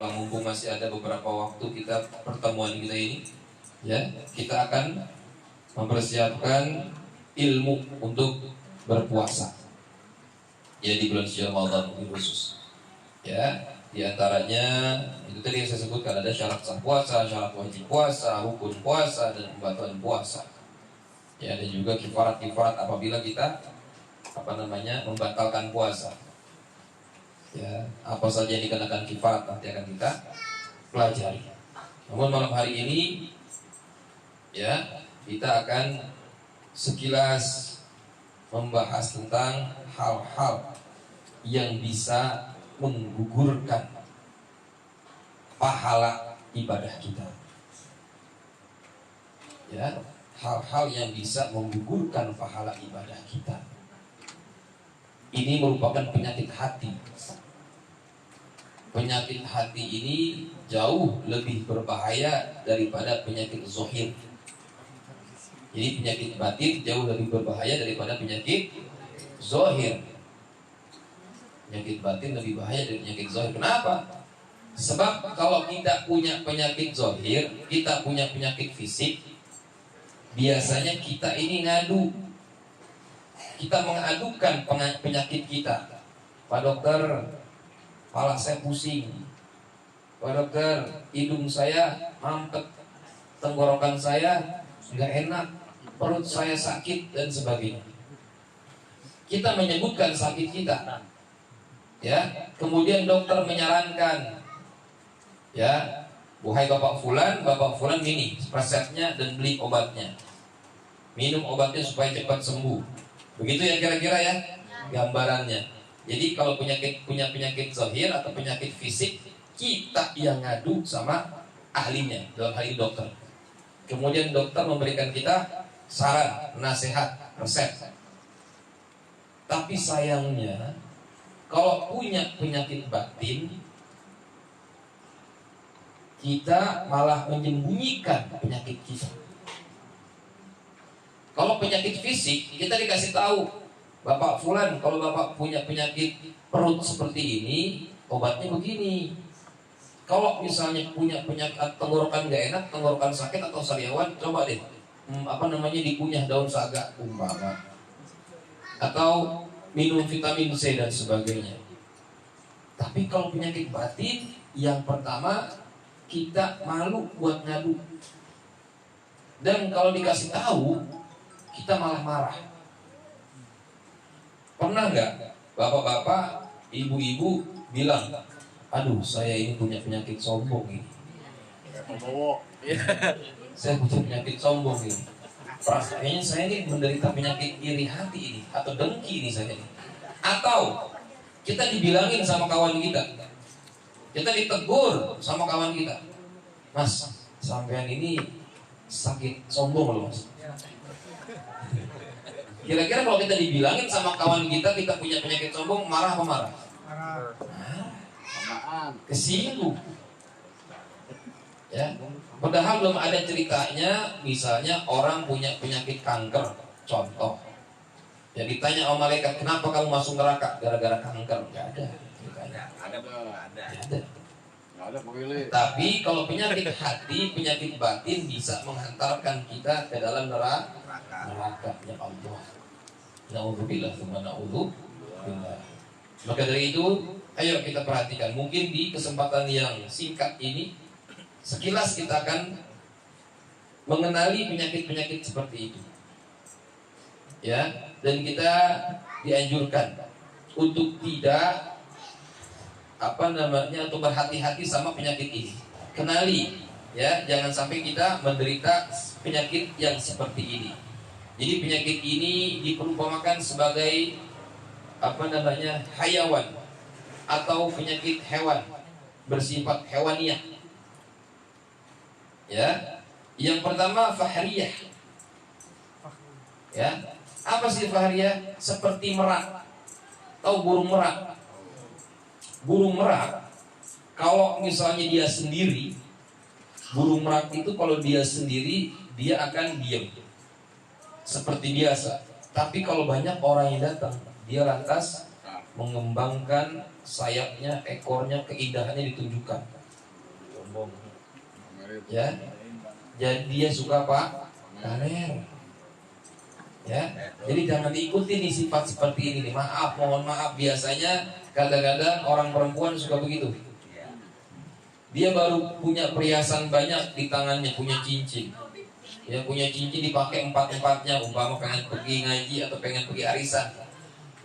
Mumpung masih ada beberapa waktu kita pertemuan kita ini, ya, kita akan mempersiapkan ilmu untuk berpuasa. Ya, di bulan suci Ramadan khusus. Ya, di antaranya itu tadi yang saya sebutkan, ada syarat sah puasa, syarat wajib puasa, rukun puasa, dan pembatalan puasa. Ya, dan juga kifarat-kifarat apabila kita membatalkan puasa. Ya, apa saja yang dikenakan kifarat nanti akan kita pelajari. Namun malam hari ini, ya, kita akan sekilas membahas tentang hal-hal yang bisa menggugurkan pahala ibadah kita. Ya, hal-hal yang bisa menggugurkan pahala ibadah kita. Ini merupakan penyakit hati. Penyakit hati ini jauh lebih berbahaya daripada penyakit zahir. Jadi penyakit batin jauh lebih berbahaya daripada penyakit zahir. Penyakit batin lebih bahaya dari penyakit zahir. Kenapa? Sebab kalau kita punya penyakit zahir, kita punya penyakit fisik, biasanya kita ini ngadu. Kita mengadukan penyakit kita. Pak dokter, kepala saya pusing. Pak dokter, hidung saya mampet, tenggorokan saya nggak enak, perut saya sakit, dan sebagainya. Kita menyebutkan sakit kita, ya. Kemudian dokter menyarankan, ya, wahai Bapak Fulan ini resepnya dan beli obatnya, minum obatnya supaya cepat sembuh. Begitu ya kira-kira ya gambarannya. Jadi kalau punya penyakit zahir atau penyakit fisik, kita yang ngadu sama ahlinya, dalam hal ini dokter. Kemudian dokter memberikan kita saran, nasihat, resep. Tapi sayangnya, kalau punya penyakit batin, kita malah menyembunyikan penyakit kita. Kalau penyakit fisik, kita dikasih tahu, Bapak Fulan, kalau Bapak punya penyakit perut seperti ini, obatnya begini. Kalau misalnya punya penyakit tenggorokan gak enak, tenggorokan sakit atau sariawan, coba deh, dikunyah daun saga umpama, atau minum vitamin C dan sebagainya. Tapi kalau penyakit batin, yang pertama kita malu buat ngadu. Dan kalau dikasih tahu, kita malah marah. Pernah nggak bapak-bapak, ibu-ibu bilang, aduh saya ini punya penyakit sombong ini. Saya punya penyakit sombong ini. Perasaannya saya ini menderita penyakit iri hati ini, atau dengki ini saya ini. Atau kita dibilangin sama kawan kita, kita ditegur sama kawan kita, Mas, sampean ini sakit sombong loh Mas. Kira-kira kalau kita dibilangin sama kawan kita punya penyakit sombong, marah apa marah? Kesinggung. Ya, padahal belum ada ceritanya. Misalnya orang punya penyakit kanker, contoh. Ya ditanya sama malaikat, kenapa kamu masuk neraka? Gara-gara kanker. Gak ada ceritanya. Ada. Tapi kalau penyakit hati, penyakit batin bisa menghantarkan kita ke dalam neraka. Ya Allah. Na'udzubillah, na'udzubillah. Maka dari itu, ayo kita perhatikan. Mungkin di kesempatan yang singkat ini, sekilas kita akan mengenali penyakit-penyakit seperti itu. Ya, dan kita dianjurkan untuk tidak atau berhati-hati sama penyakit ini. Kenali, ya, jangan sampai kita menderita penyakit yang seperti ini. Jadi penyakit ini diperumpamakan sebagai hayawan atau penyakit hewan, bersifat hewaniah. Ya, yang pertama fahriyah. Ya, apa sih fahriyah? Seperti merak. Tahu burung merak? Burung merak, kalau misalnya dia sendiri, burung merak itu kalau dia sendiri, dia akan diam seperti biasa. Tapi kalau banyak orang yang datang, dia lantas mengembangkan sayapnya, ekornya, keindahannya ditunjukkan. Ya, jadi dia suka apa? Pamer. Ya, jadi jangan diikuti nih sifat seperti ini nih. Maaf, mohon maaf, biasanya kadang-kadang orang perempuan suka begitu. Dia baru punya perhiasan banyak di tangannya, punya cincin. Ya, punya cincin dipakai empat-empatnya, umpama pengen pergi ngaji atau pengen pergi arisan.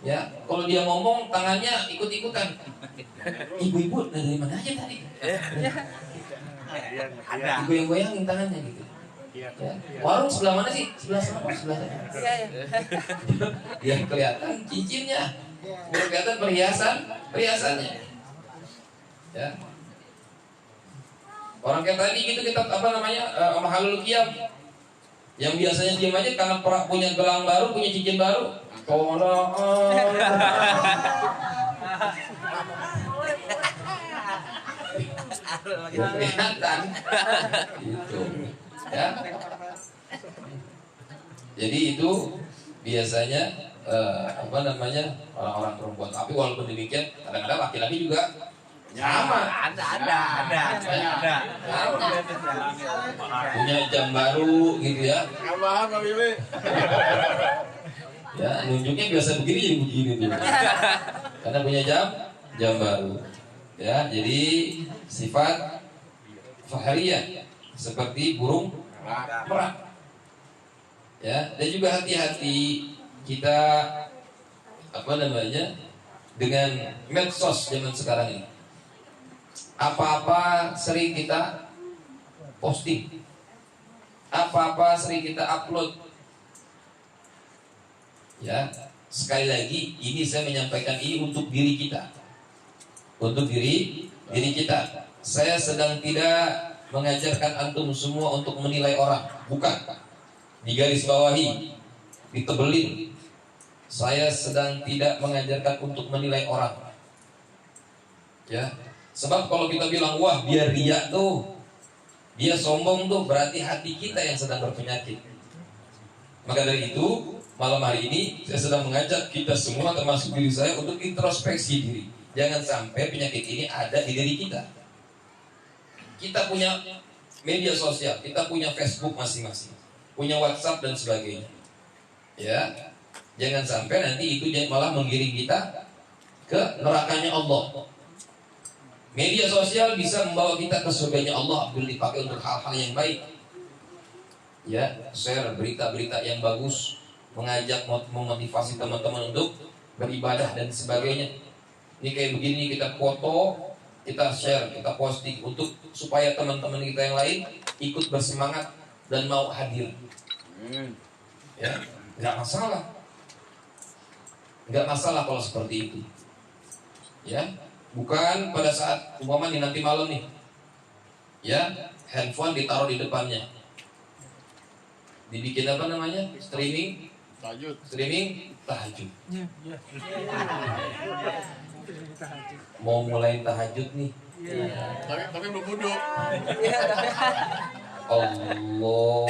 Ya, kalau dia ngomong tangannya ikut-ikutan. Ibu-ibu dari mana aja tadi? Ibu yang goyangin tangannya gitu. Ya. Warung sebelah mana sih? Sebelah sana, sebelah sana. Yang kelihatan cincinnya, kelihatan perhiasannya. Ya. Orang kayak tadi gitu kita mahalul qiyam. Yang biasanya diam aja karena punya gelang baru, punya cincin baru. Kelihatan. Gitu. Ya. Jadi itu biasanya orang-orang perempuan. Tapi walaupun demikian, kadang-kadang laki-laki juga sama. Ada. Punya jam baru gitu ya. Ya, nunjuknya biasa begini jadi begini tuh. Karena punya jam baru. Ya, jadi sifat fahriyah seperti burung merak. Ya, dan juga hati-hati kita dengan medsos zaman sekarang ini. Apa-apa sering kita posting, apa-apa sering kita upload. Ya, sekali lagi ini saya menyampaikan ini untuk diri kita, untuk diri kita. Saya sedang tidak mengajarkan antum semua untuk menilai orang, bukan. Digaris bawahi, ditebelin. Saya sedang tidak mengajarkan untuk menilai orang. Ya, sebab kalau kita bilang wah dia riya tuh, dia sombong tuh, berarti hati kita yang sedang berpenyakit. Maka dari itu malam hari ini saya sedang mengajak kita semua termasuk diri saya untuk introspeksi diri. Jangan sampai penyakit ini ada di diri kita. Kita punya media sosial, kita punya Facebook masing-masing, punya WhatsApp dan sebagainya. Ya, jangan sampai nanti itu malah menggiring kita ke nerakanya Allah. Media sosial bisa membawa kita ke surganya Allah bila dipakai untuk hal-hal yang baik. Ya, share berita-berita yang bagus, mengajak memotivasi teman-teman untuk beribadah dan sebagainya. Ini kayak begini kita foto, kita share, kita posting untuk supaya teman-teman kita yang lain ikut bersemangat dan mau hadir. Ya, nggak masalah kalau seperti itu. Ya, bukan pada saat umpama nanti malam nih, ya handphone ditaruh di depannya, dibikin streaming tahajud. Mau mulai tahajud nih. Tapi belum wudhu. Allah.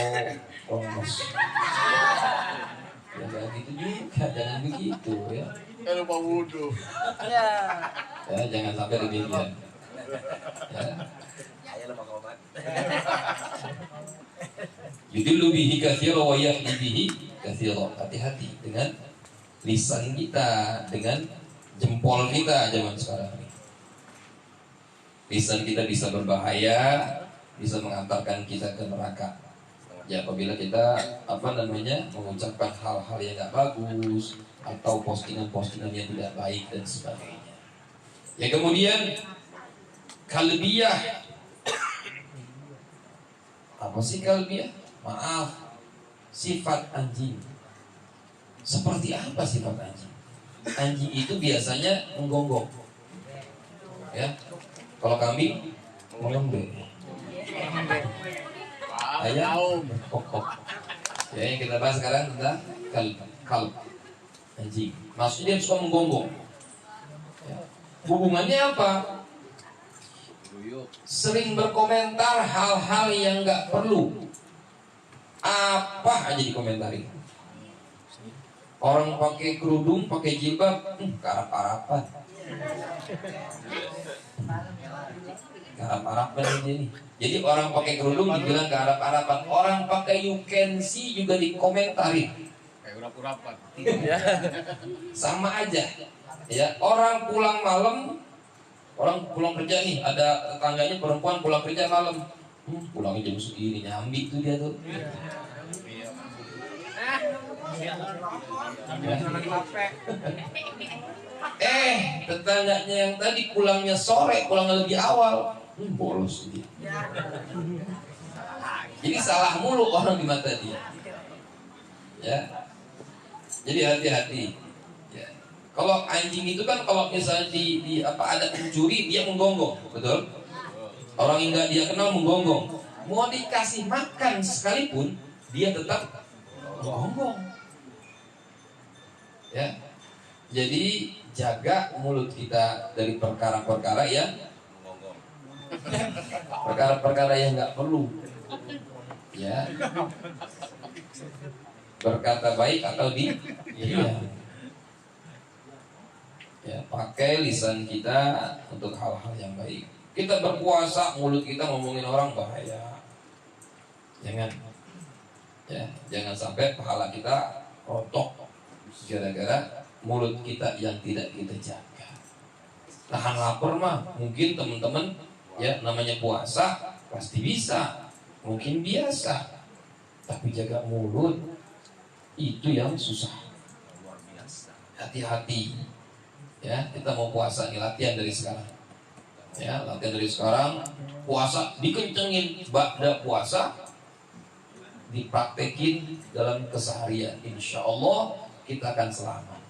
Ya jangan gitu juga, jangan begitu ya. Kalau mau wudhu. Ya jangan sampai demikian. Ya. Yudillu bihi katsira wa yahdi bihi katsira. Hati-hati dengan lisan kita, dengan jempol kita zaman sekarang ini. Lisan kita bisa berbahaya, bisa mengantarkan kita ke neraka. Ya apabila kita mengucapkan hal-hal yang tidak bagus atau postingan-postingan yang tidak baik dan sebagainya. Ya kemudian kalbiyah. Apa sih kalbiyah? Maaf, sifat anjing. Seperti apa sifat anjing? Anjing itu biasanya menggonggong. Ya. Kalau kambing mengembe. Ayam kokok. Ya, yang kita bahas sekarang tentang kalb. Anjing. Maksudnya dia suka menggonggong. Ya. Hubungannya apa? Sering berkomentar hal-hal yang nggak perlu. Apa aja dikomentari. Orang pakai kerudung, pakai jilbab, karap-karapan. Arab-Araban aja nih. Jadi orang pakai kerudung dibilang ke Arab-Araban, orang pakai you can see juga dikomentarin. Kayak urap-urapan. Sama aja. Ya, orang pulang malam, orang pulang kerja nih, ada tetangganya perempuan pulang kerja malam. Pulangnya jam segini, nyambi tuh dia tuh. Tetangganya yang tadi pulangnya sore, pulangnya lebih awal, bolos dia. Jadi salah mulu orang di mata dia. Ya, jadi hati-hati. Ya. Kalau anjing itu kan kalau misalnya di ada pencuri dia menggonggong, betul? Orang yang nggak dia kenal menggonggong. Mau dikasih makan sekalipun dia tetap menggonggong. Ya, jadi jaga mulut kita dari perkara-perkara yang perkara-perkara yang nggak perlu. Ya, berkata baik atau iya. Ya, pakai lisan kita untuk hal-hal yang baik. Kita berpuasa, mulut kita ngomongin orang bahaya. Jangan, ya, jangan sampai pahala kita rontok gara-gara mulut kita yang tidak kita jaga. Tahan lapar mah mungkin teman-teman ya namanya puasa pasti bisa, mungkin biasa. Tapi jaga mulut itu yang susah. Hati-hati. Ya, kita mau puasa nih, latihan dari sekarang. Ya, latihan dari sekarang. Puasa dikencengin, ba'da puasa dipraktekin dalam keseharian. Insya Allah kita akan selamat.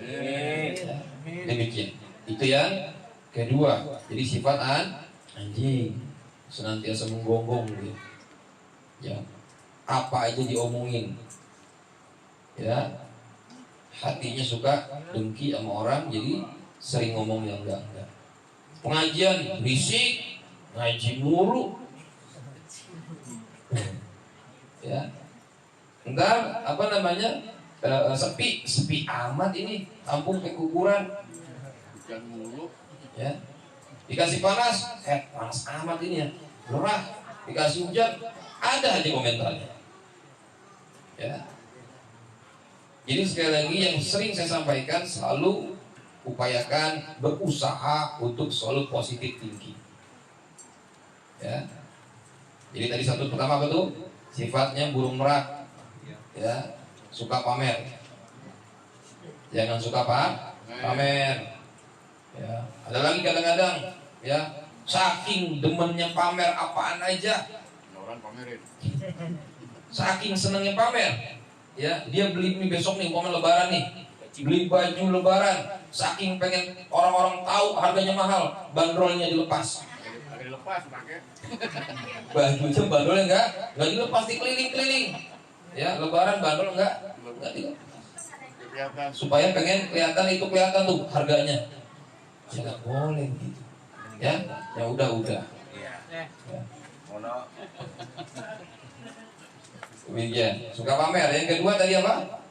Ya, demikian. Itu yang kedua. Jadi sifat anjing senantiasa menggonggong dia. Ya, apa aja diomongin. Ya, hatinya suka dengki sama orang, jadi sering ngomong yang enggak. Pengajian berisik, ngaji mulu. Ya, ntar sepi amat ini, kampung kayak kuburan. Hujan mulu. Ya, dikasih panas, panas amat ini ya. Gerah, dikasih hujan, ada aja komentarnya. Ya. Jadi sekali lagi yang sering saya sampaikan, selalu upayakan berusaha untuk selalu positif thinking. Ya. Jadi tadi satu pertama apa tuh? Sifatnya burung merak. Ya, suka pamer. Jangan suka pamer. Ya. Ada lagi kadang-kadang ya, saking demennya pamer apaan aja. Orang pamerin. Saking senangnya pamer. Ya, dia beli besok nih, momen lebaran nih, beli baju lebaran, saking pengen orang-orang tahu harganya mahal, bandrolnya dilepas. Dilepas pakai. Bajunya bandrolnya enggak dilepas, dikeliling-keliling. Ya, lebaran bandrol enggak dilepas. Supaya pengen kelihatan tuh harganya. Ya enggak boleh gitu. Ya udah. Ya. Demikian, suka pamer. Yang kedua tadi apa?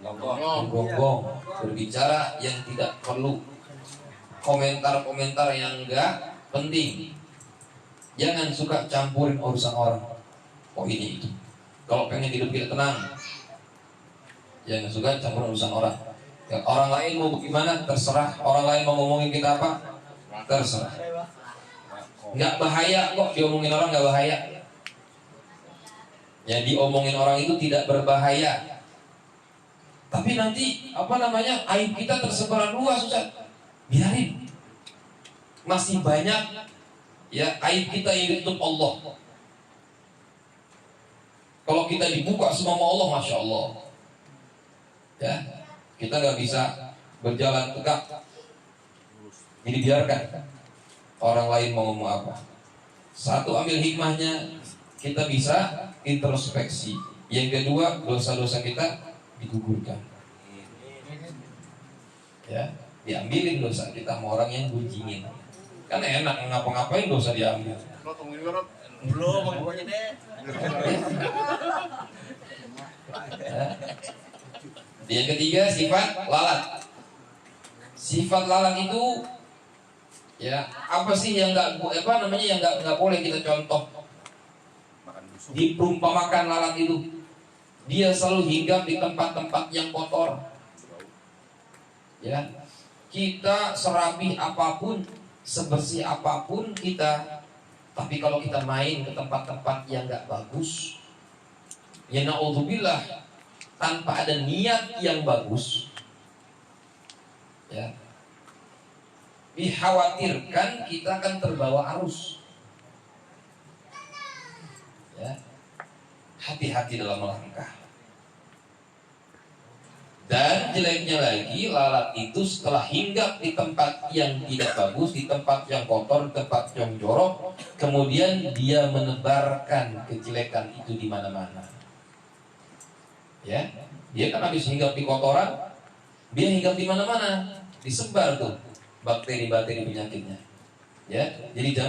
Menggonggong, berbicara yang tidak perlu, komentar-komentar yang enggak penting. Jangan suka campurin urusan orang. Oh ini itu. Kalau pengen hidup kita tenang, jangan suka campurin urusan orang. Ya, orang lain mau bagaimana terserah. Orang lain mau ngomongin kita apa terserah. Nggak bahaya kok diomongin orang, nggak bahaya. Yang diomongin orang itu tidak berbahaya. Tapi nanti aib kita tersebar luas, Ustaz. Biarin. Masih banyak ya aib kita yang ditutup Allah. Kalau kita dibuka semua sama Allah, Masya Allah. Ya, kita nggak bisa berjalan tegak. Jadi biarkan orang lain mau ngomong apa. Satu, ambil hikmahnya, kita bisa introspeksi. Yang kedua, dosa-dosa kita digugurkan. Ya, diambilin dosa kita sama orang yang gunjingin. Kan enak ngapa-ngapain dosa diambil. Belum, pokoknya deh. Yang ketiga, sifat lalat. Sifat lalat itu Ya, apa sih yang nggak boleh kita contoh? Diperumpamakan lalat itu, dia selalu hinggap di tempat-tempat yang kotor. Ya, kita serapi apapun, sebersih apapun kita, tapi kalau kita main ke tempat-tempat yang nggak bagus, ya naudzubillah, tanpa ada niat yang bagus, ya, dikhawatirkan kita akan terbawa arus. Ya, hati-hati dalam melangkah. Dan jeleknya lagi, lalat itu setelah hinggap di tempat yang tidak bagus, di tempat yang kotor, di tempat yang jorok, kemudian dia menebarkan kejelekan itu di mana-mana. Ya, dia kan habis hinggap di kotoran, dia hinggap di mana-mana, disebar tuh bakteri-bakteri penyakitnya. Ya, jadi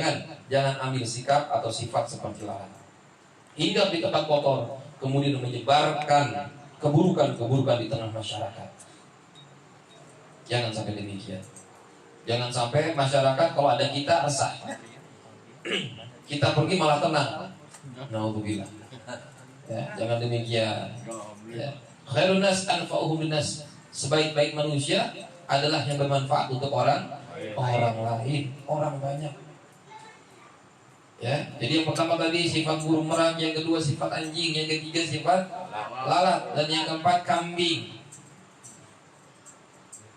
jangan ambil sikap atau sifat seperti lalat. Hinggap di tempat kotor, kemudian menyebarkan keburukan-keburukan di tengah masyarakat. Jangan sampai demikian. Jangan sampai masyarakat kalau ada kita resah, kita pergi malah tenang. Naudzubillah. Ya, jangan demikian. Ya. Khairun nas anfa'uhum linnas. Sebaik-baik manusia adalah yang bermanfaat untuk orang lain, orang banyak. Ya, jadi yang pertama tadi sifat burung merak, yang kedua sifat anjing, yang ketiga sifat lalat, dan yang keempat kambing.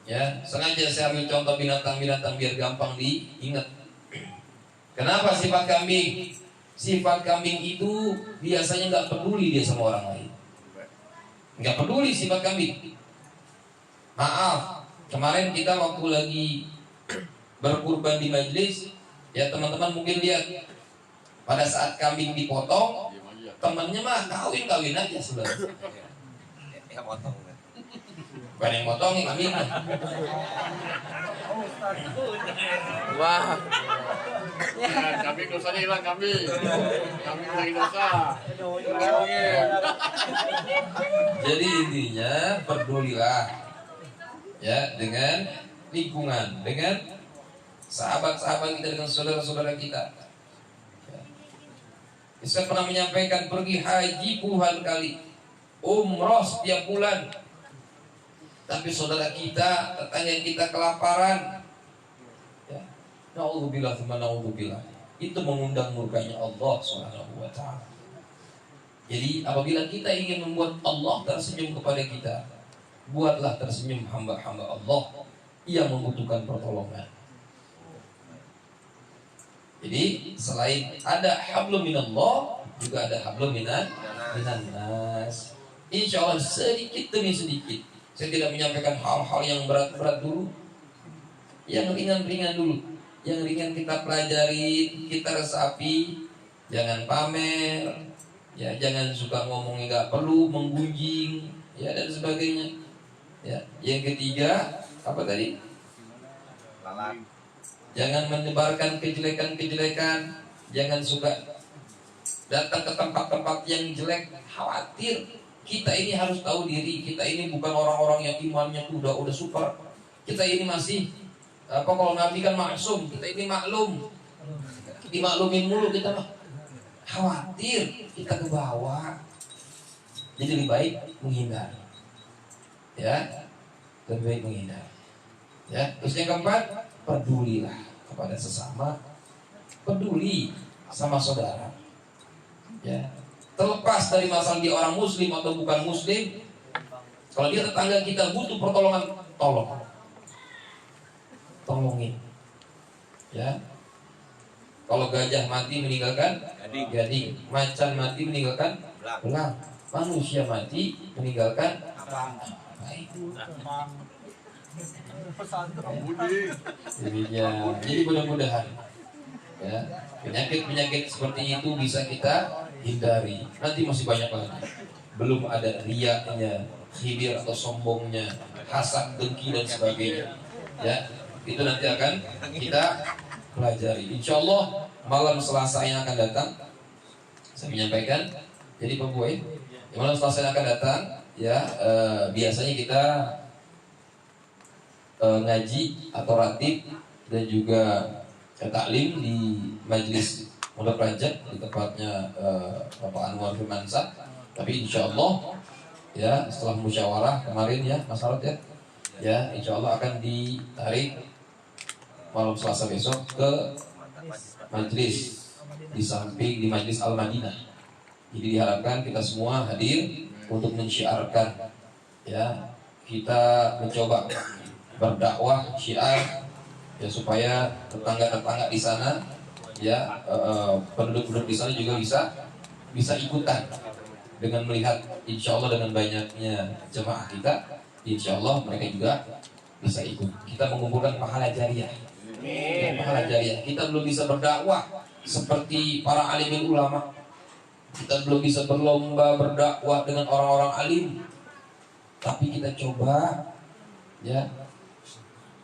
Ya, sengaja saya ambil contoh binatang-binatang biar gampang diingat. Kenapa sifat kambing? Sifat kambing itu biasanya nggak peduli dia sama orang lain. Nggak peduli sifat kambing. Maaf, kemarin kita waktu lagi berkurban di majelis, ya teman-teman mungkin lihat pada saat kambing dipotong, temannya mah kawin aja sebenarnya. Ya potong. Bukan yang potongin kambing. Wah. Kambing dosanya hilang, kambing lagi dosa. Jadi intinya pedulilah ya dengan lingkungan, dengan sahabat-sahabat kita, dengan saudara-saudara kita. Saya pernah menyampaikan, pergi haji puluhan kali, umroh setiap bulan, tapi saudara kita, tetangga kita kelaparan, ya, naudzubillah, naudzubillah, itu mengundang murkanya Allah Subhanahu wa ta'ala. Jadi apabila kita ingin membuat Allah tersenyum kepada kita, buatlah tersenyum hamba-hamba Allah yang membutuhkan pertolongan. Jadi selain ada hablum minallah, juga ada hablum minan nas. Insya Allah sedikit demi sedikit. Saya tidak menyampaikan hal-hal yang berat-berat dulu, yang ringan-ringan dulu. Yang ringan kita pelajari, kita resapi. Jangan pamer, ya, jangan suka ngomongnya nggak perlu, menggunjing, ya, dan sebagainya. Ya, yang ketiga apa tadi? Lalat. Jangan menyebarkan kejelekan-kejelekan. Jangan suka datang ke tempat-tempat yang jelek. Khawatir. Kita ini harus tahu diri. Kita ini bukan orang-orang yang imannya udah super. Kita ini masih kalau Nabi kan maksum. Kita ini maklum. Dimaklumin mulu kita mah. Khawatir kita ke bawah. Jadi lebih baik menghindar. Ya, lebih baik menghindar. Ya, terus yang keempat, pedulilah kepada sesama, peduli sama saudara. Ya, terlepas dari masalah dia orang muslim atau bukan muslim, kalau dia tetangga kita butuh pertolongan, tolongin. Ya, kalau gajah mati meninggalkan gading, macan mati meninggalkan belang, manusia mati meninggalkan baik. Jadi mudah-mudahan ya, penyakit-penyakit seperti itu bisa kita hindari. Nanti masih banyak lagi. Belum ada riyanya, khibir atau sombongnya, hasad, dengki dan sebagainya. Ya, itu nanti akan kita pelajari. Insya Allah malam Selasa yang akan datang saya menyampaikan. Jadi Pak Boy, malam Selasa yang akan datang ya, biasanya kita ngaji atau ratib dan juga taklim di Majelis Pondok Rajab di tempatnya Bapak Anwar Firmansyah. Tapi insya Allah ya setelah musyawarah kemarin ya Mas Harot ya insya Allah akan ditarik malam Selasa besok ke Majelis di samping di Majelis Al-Madinah. Jadi diharapkan kita semua hadir untuk mensyiarkan ya, kita mencoba berdakwah syiar ya supaya tetangga-tetangga di sana ya penduduk-penduduk di sana juga bisa ikutan dengan melihat insya Allah dengan banyaknya jemaah kita, insya Allah mereka juga bisa ikut. Kita mengumpulkan pahala jariah. Ya, pahala jariah. Kita belum bisa berdakwah seperti para alim ulama. Kita belum bisa berlomba berdakwah dengan orang-orang alim. Tapi kita coba ya,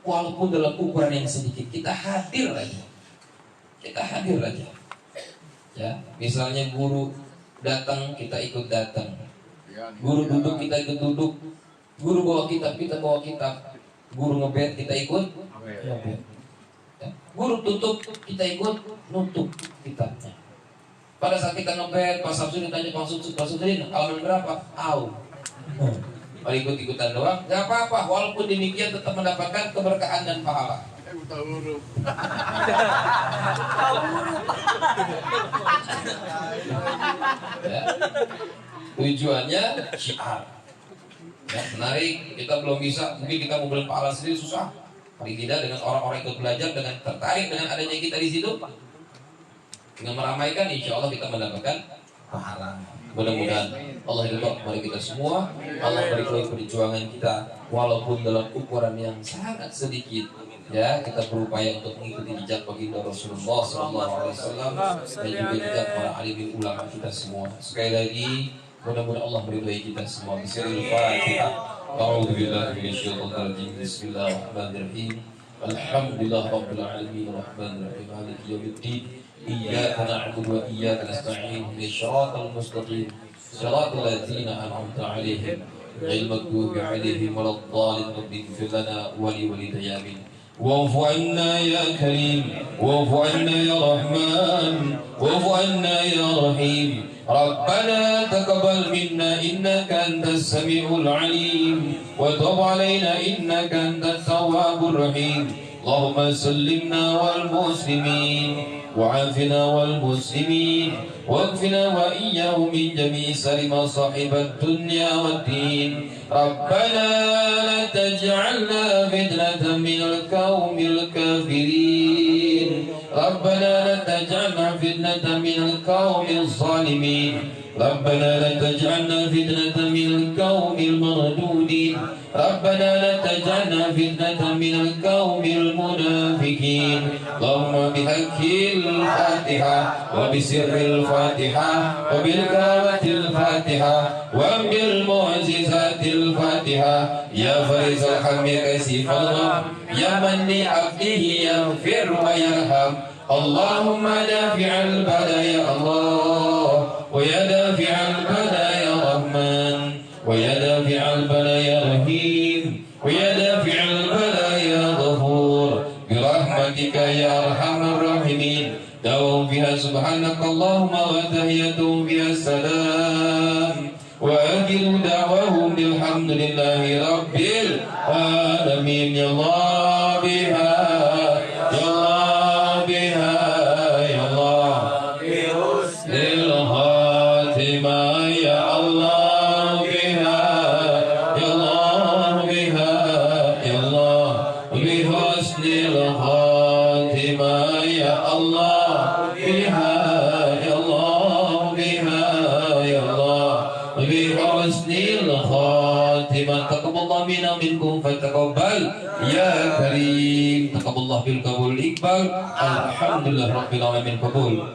walaupun dalam ukuran yang sedikit, kita hadir aja. Kita hadir aja. Ya, misalnya guru datang, kita ikut datang. Guru duduk, kita ikut duduk. Guru bawa kitab, kita bawa kitab. Guru ngebed, kita ikut ngebed. Ya. Guru tutup, kita ikut nutup kitabnya. Pada saat kita ngebed, Pak Samsudin ditanya Pak Samsudin, halaman berapa? Au. Kalau ikut-ikutan doang, gak apa-apa. Walaupun demikian tetap mendapatkan keberkahan dan pahala. Ya. Tujuannya syiar. Ya, menarik. Kita belum bisa, mungkin kita mau beli pahala sendiri susah. Paling tidak dengan orang-orang ikut belajar, dengan tertarik dengan adanya kita di situ, dengan meramaikan, insya Allah kita mendapatkan pahala. Mudah-mudahan Allah ridho kepada kita semua. Allah berikan perjuangan kita walaupun dalam ukuran yang sangat sedikit. Ya, kita berupaya untuk mengikuti jejak baginda Rasulullah SAW dan juga jejak para alim ulama kita semua. Sekali lagi, mudah-mudahan Allah meridhai kita semua. Bismillahirrahmanirrahim. A'udzubillahi minasyaitonir rajim. Bismillahirrahmanirrahim. Alhamdulillahirabbil alamin arrahmanir rahim maliki yaumiddin. Iyyaka na'budu wa iyyaka nasta'in. Ihdinas mustaqim. Shiratal ladzina an'amta 'alaihim ghairil maghdubi 'alaihim waladdallin. Ighfir lana wa liwalidayya amin. واعف عنا يا كريم واعف عنا يا رحمن واعف عنا يا رحيم ربنا تقبل منا إنك أنت السميع العليم وتب علينا إنك أنت التواب الرحيم اللهم سلمنا والمسلمين وعافنا والمسلمين واكفنا وإياهم من جميع سر مصائب الدنيا والدين ربنا لا تجعلنا فتنة من القوم الكافرين ربنا لا تجعلنا فتنة من القوم الظالمين ربنا لا تجعلنا فتنة من القوم المردودين ربنا لا تجعلنا فتنة من القوم المنافقين اللهم بحق الفاتحة وبسر الفاتحة وبالكرامة الفاتحة وبالمعجزات الفاتحة يا فارس الحم يا كشف الغم يا من لعبده يغفر ويرحم اللهم دافع البلاء يا الله ويا دافع البلاء يا رحمن ويا دافع البلاء يا رحيم ويا دافع البلاء يا غفور برحمتك يا أرحم الراحمين دعوهم فيها سبحانك اللهم وتحيتهم فيها السلام وآخر دعواهم الحمد لله رب العالمين يا الله بها يا الله بها يا الله بحسن الخاتمة يا الله بها يا الله بها يا الله بحسن الخاتمة يا الله بها يا الله بها يا الله بحسن الخاتمة تقبل الله منا منكم فتقبل يا كريم تقبل الله بالقبول الإقبال الحمد لله رب العالمين قبول